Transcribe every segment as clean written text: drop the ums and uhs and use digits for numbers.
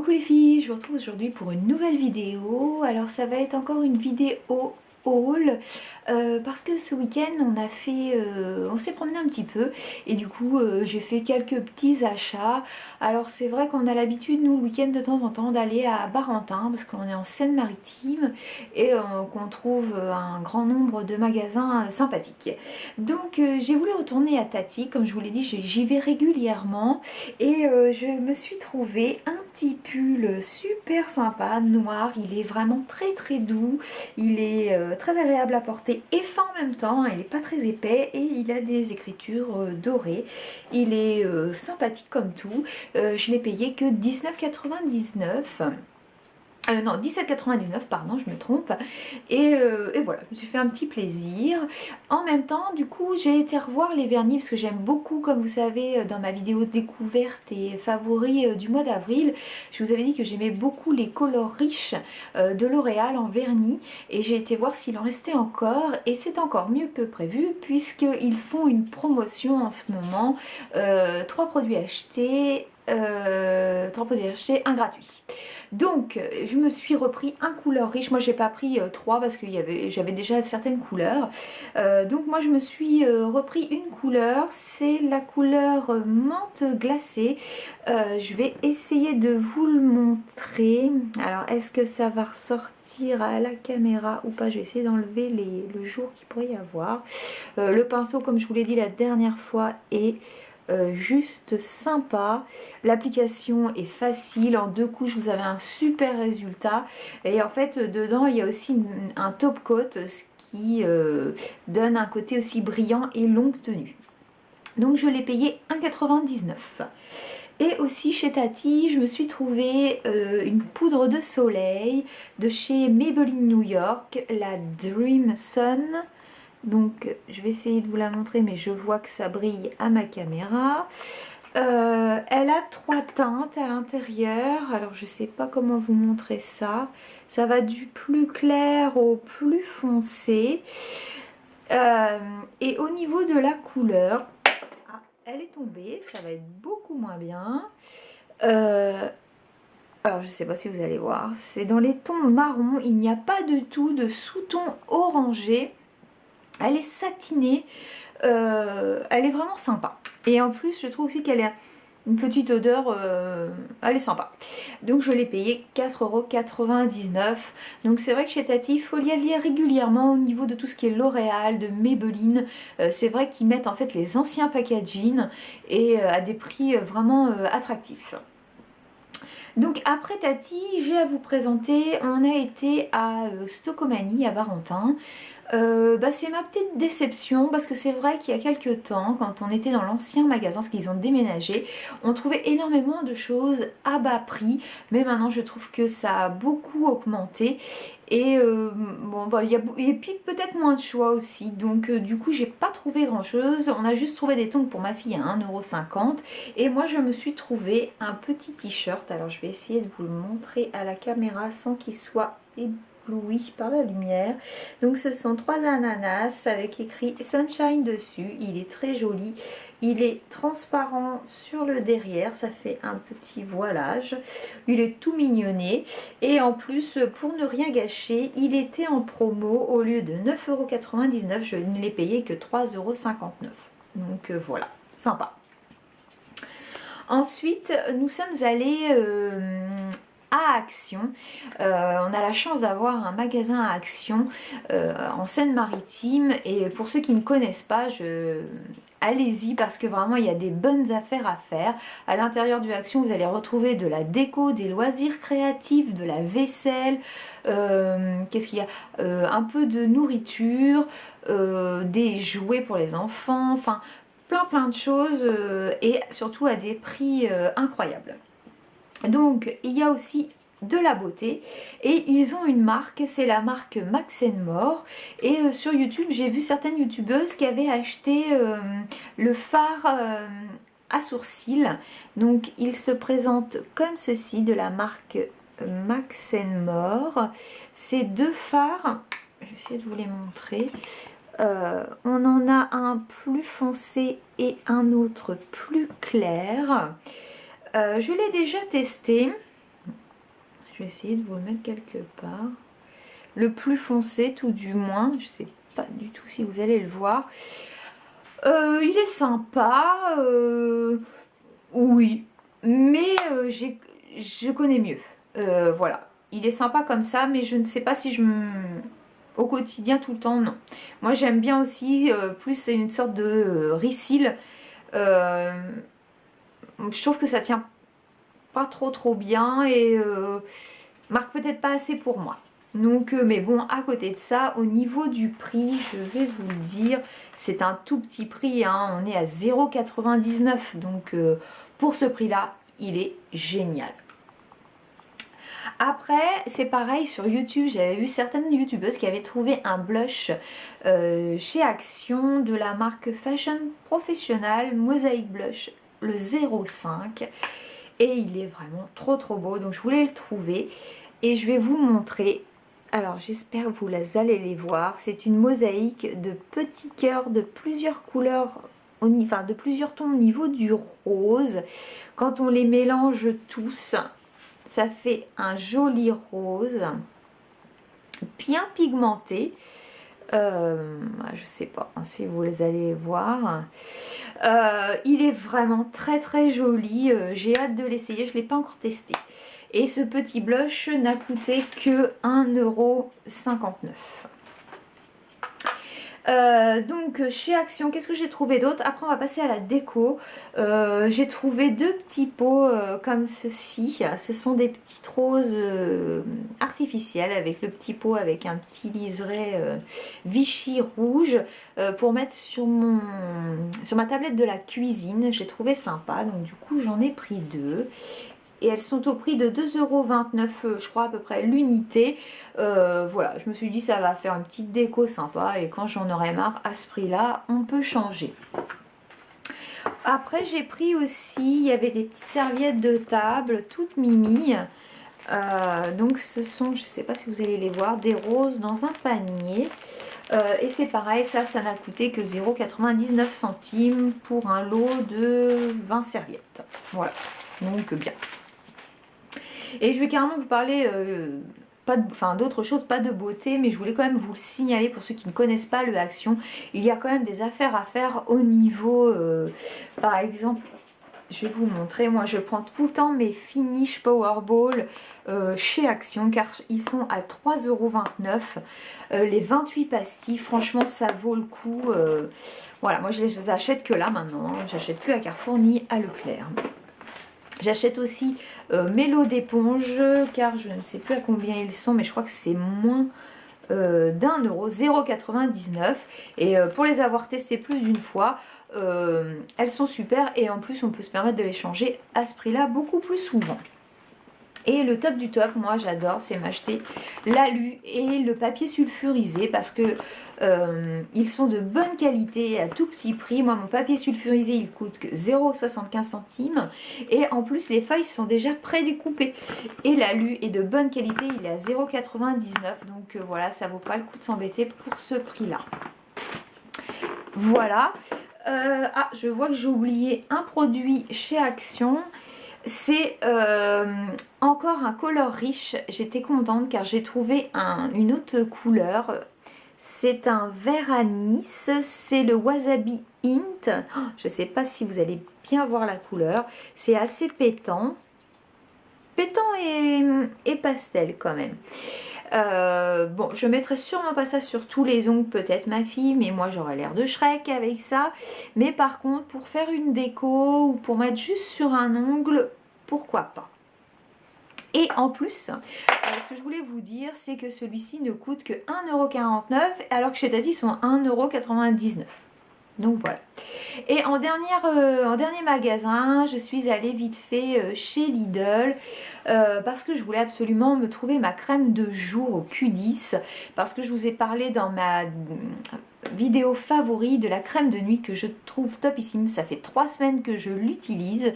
Coucou les filles, je vous retrouve aujourd'hui pour une nouvelle vidéo. Alors ça va être encore une vidéo haul parce que ce week-end on s'est promené un petit peu et du coup j'ai fait quelques petits achats. Alors c'est vrai qu'on a l'habitude nous le week-end de temps en temps d'aller à Barentin parce qu'on est en Seine-Maritime et qu'on trouve un grand nombre de magasins sympathiques. Donc j'ai voulu retourner à Tati, comme je vous l'ai dit, j'y vais régulièrement et je me suis trouvé un petit pull super sympa, noir. Il est vraiment très doux, il est très agréable à porter et fin en même temps, il n'est pas très épais et il a des écritures dorées. Il est sympathique comme tout. Je l'ai payé que 19,99 €. Non, 17,99 €, pardon, je me trompe. Et voilà, je me suis fait un petit plaisir. En même temps, du coup, j'ai été revoir les vernis parce que j'aime beaucoup, comme vous savez, dans ma vidéo découverte et favoris du mois d'avril, je vous avais dit que j'aimais beaucoup les couleurs riches de L'Oréal en vernis. Et j'ai été voir s'il en restait encore. Et c'est encore mieux que prévu puisqu'ils font une promotion en ce moment. 3 produits achetés. 3 produits achetés, un gratuit. Donc je me suis repris un couleur riche. Moi j'ai pas pris 3 parce que j'avais déjà certaines couleurs. Donc moi je me suis repris une couleur, c'est la couleur menthe glacée. Je vais essayer de vous le montrer. Alors est-ce que ça va ressortir à la caméra ou pas? Je vais essayer d'enlever le jour qu'il pourrait y avoir. Le pinceau, comme je vous l'ai dit la dernière fois, est juste sympa. L'application est facile, en 2 couches vous avez un super résultat et en fait dedans il y a aussi un top coat, ce qui donne un côté aussi brillant et longue tenue. Donc je l'ai payé 1,99 €. Et aussi chez Tati, je me suis trouvé une poudre de soleil de chez Maybelline New York, la Dream Sun. Donc je vais essayer de vous la montrer, mais je vois que ça brille à ma caméra. Elle a 3 teintes à l'intérieur. Alors je sais pas comment vous montrer ça. Ça va du plus clair au plus foncé. Et au niveau de la couleur, elle est tombée. Ça va être beaucoup moins bien. Alors je sais pas si vous allez voir. C'est dans les tons marron. Il n'y a pas du tout de sous-ton orangé. Elle est satinée, elle est vraiment sympa. Et en plus, je trouve aussi qu'elle a une petite odeur, elle est sympa. Donc je l'ai payé 4,99 €. Donc c'est vrai que chez Tati, il faut y aller régulièrement au niveau de tout ce qui est L'Oréal, de Maybelline. C'est vrai qu'ils mettent en fait les anciens packaging et à des prix vraiment attractifs. Donc après Tati, j'ai à vous présenter, on a été à Stocomanie à Barentin. C'est ma petite déception parce que c'est vrai qu'il y a quelques temps, quand on était dans l'ancien magasin, parce qu'ils ont déménagé, on trouvait énormément de choses à bas prix, mais maintenant je trouve que ça a beaucoup augmenté. Et et puis peut-être moins de choix aussi, donc du coup j'ai pas trouvé grand chose. On a juste trouvé des tongs pour ma fille à 1,50 € et moi je me suis trouvé un petit t-shirt. Alors je vais essayer de vous le montrer à la caméra sans qu'il soit ébloui par la lumière. Donc ce sont 3 ananas avec écrit Sunshine dessus. Il est très joli, il est transparent sur le derrière, ça fait un petit voilage, il est tout mignonné et en plus pour ne rien gâcher, il était en promo. Au lieu de 9,99 €, je ne l'ai payé que 3,59 €. Donc voilà, sympa. Ensuite nous sommes allés à Action. On a la chance d'avoir un magasin à Action en Seine-Maritime et pour ceux qui ne connaissent pas, allez-y parce que vraiment il y a des bonnes affaires à faire. À l'intérieur du Action, vous allez retrouver de la déco, des loisirs créatifs, de la vaisselle, qu'est-ce qu'il y a, un peu de nourriture, des jouets pour les enfants, enfin plein de choses et surtout à des prix incroyables. Donc il y a aussi de la beauté et ils ont une marque, c'est la marque Max More et sur YouTube j'ai vu certaines youtubeuses qui avaient acheté le fard à sourcils. Donc il se présente comme ceci, de la marque Max More. Ces 2 fards, je vais essayer de vous les montrer. On en a un plus foncé et un autre plus clair. Je l'ai déjà testé. vais essayer de vous le mettre quelque part. Le plus foncé, tout du moins. Je sais pas du tout si vous allez le voir. Il est sympa. Oui. Mais je connais mieux. Voilà. Il est sympa comme ça, mais je ne sais pas si je me... Au quotidien, tout le temps, non. Moi, j'aime bien aussi, plus c'est une sorte de Reseal. Je trouve que ça tient pas trop bien et marque peut-être pas assez pour moi. Donc, mais bon, à côté de ça, au niveau du prix, je vais vous le dire, c'est un tout petit prix, hein, on est à 0,99 €. Donc, pour ce prix-là, il est génial. Après, c'est pareil sur YouTube, j'avais vu certaines youtubeuses qui avaient trouvé un blush chez Action de la marque Fashion Professional Mosaic Blush, le 05. Et il est vraiment trop beau, donc je voulais le trouver. Et je vais vous montrer, alors j'espère que vous allez les voir. C'est une mosaïque de petits cœurs de plusieurs couleurs, enfin de plusieurs tons au niveau du rose. Quand on les mélange tous, ça fait un joli rose, bien pigmenté. Je sais pas si vous les allez voir. Il est vraiment très joli. J'ai hâte de l'essayer, je ne l'ai pas encore testé. Et ce petit blush n'a coûté que 1,59 €. Donc chez Action, qu'est-ce que j'ai trouvé d'autre? Après on va passer à la déco. J'ai trouvé deux petits pots comme ceci. Ce sont des petites roses artificielles avec le petit pot avec un petit liseré Vichy rouge pour mettre sur ma tablette de la cuisine. J'ai trouvé sympa, donc du coup j'en ai pris deux. Et elles sont au prix de 2,29 €, je crois à peu près l'unité. Voilà, je me suis dit ça va faire une petite déco sympa et quand j'en aurai marre à ce prix-là, on peut changer. Après j'ai pris aussi, il y avait des petites serviettes de table, toutes mimi. Donc ce sont, je ne sais pas si vous allez les voir, des roses dans un panier. Et c'est pareil, ça n'a coûté que 0,99 € pour un lot de 20 serviettes. Voilà, donc bien. Et je vais carrément vous parler d'autre chose, pas de beauté, mais je voulais quand même vous le signaler pour ceux qui ne connaissent pas le Action. Il y a quand même des affaires à faire au niveau, par exemple, je vais vous montrer, moi je prends tout le temps mes Finish Powerball chez Action car ils sont à 3,29 €. Les 28 pastilles, franchement ça vaut le coup. Voilà, moi je les achète que là maintenant, hein. J'achète plus à Carrefour ni à Leclerc. J'achète aussi mes lots d'éponges car je ne sais plus à combien ils sont, mais je crois que c'est moins d'1 €, 0,99 €. Et pour les avoir testés plus d'une fois, elles sont super et en plus on peut se permettre de les changer à ce prix-là beaucoup plus souvent. Et le top du top, moi j'adore, c'est m'acheter l'alu et le papier sulfurisé parce que ils sont de bonne qualité à tout petit prix. Moi mon papier sulfurisé il coûte que 0,75 € et en plus les feuilles sont déjà prédécoupées. Et l'alu est de bonne qualité, il est à 0,99 €, donc voilà, ça vaut pas le coup de s'embêter pour ce prix là. Voilà. Je vois que j'ai oublié un produit chez Action. C'est encore un color riche. J'étais contente car j'ai trouvé une autre couleur. C'est un vert anis. C'est le Wasabi Hint. Je ne sais pas si vous allez bien voir la couleur. C'est assez pétant. Pétant et pastel quand même. Bon, je mettrai sûrement pas ça sur tous les ongles, peut-être ma fille, mais moi j'aurais l'air de Shrek avec ça. Mais par contre, pour faire une déco ou pour mettre juste sur un ongle, pourquoi pas. Et en plus, ce que je voulais vous dire, c'est que celui-ci ne coûte que 1,49 € alors que chez Tati ils sont à 1,99 €. Donc voilà. Et en dernier magasin, je suis allée vite fait chez Lidl parce que je voulais absolument me trouver ma crème de jour au Q10 parce que je vous ai parlé dans vidéo favori de la crème de nuit que je trouve topissime. Ça fait 3 semaines que je l'utilise.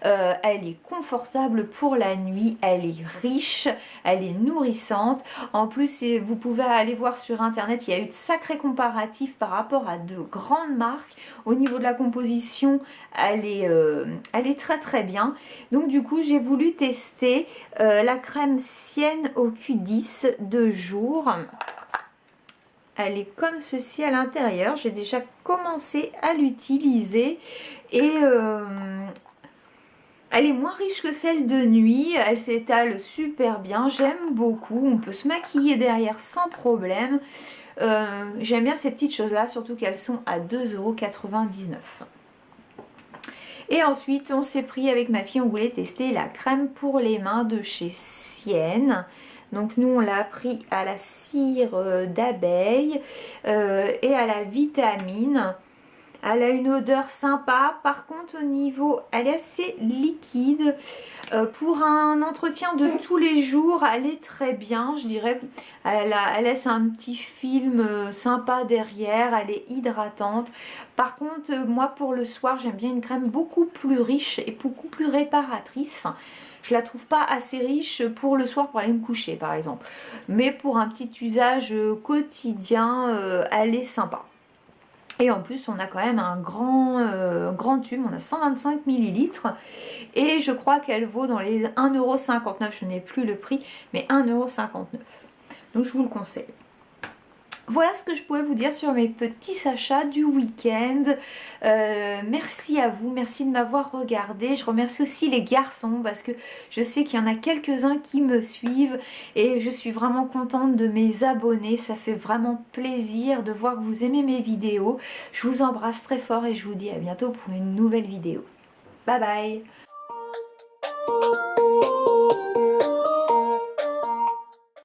Elle est confortable pour la nuit, elle est riche, elle est nourrissante. En plus, vous pouvez aller voir sur internet, il y a eu de sacrés comparatifs par rapport à de grandes marques. Au niveau de la composition, elle est très très bien. Donc du coup, j'ai voulu tester la crème Sienne au Q10 de jour. Elle est comme ceci à l'intérieur. J'ai déjà commencé à l'utiliser et elle est moins riche que celle de nuit. Elle s'étale super bien. J'aime beaucoup. On peut se maquiller derrière sans problème. J'aime bien ces petites choses là, surtout qu'elles sont à 2,99 €. Et ensuite, on s'est pris avec ma fille, on voulait tester la crème pour les mains de chez Sienne. Donc nous, on l'a pris à la cire d'abeille et à la vitamine. Elle a une odeur sympa. Par contre, au niveau, elle est assez liquide. Pour un entretien de tous les jours, elle est très bien, je dirais. Elle laisse un petit film sympa derrière. Elle est hydratante. Par contre, moi, pour le soir, j'aime bien une crème beaucoup plus riche et beaucoup plus réparatrice. Je la trouve pas assez riche pour le soir pour aller me coucher, par exemple. Mais pour un petit usage quotidien, elle est sympa. Et en plus, on a quand même un grand tube, on a 125 ml. Et je crois qu'elle vaut dans les 1,59 €, je n'ai plus le prix, mais 1,59 €. Donc je vous le conseille. Voilà ce que je pouvais vous dire sur mes petits achats du week-end. Merci à vous, merci de m'avoir regardé. Je remercie aussi les garçons parce que je sais qu'il y en a quelques-uns qui me suivent et je suis vraiment contente de mes abonnés. Ça fait vraiment plaisir de voir que vous aimez mes vidéos. Je vous embrasse très fort et je vous dis à bientôt pour une nouvelle vidéo. Bye bye!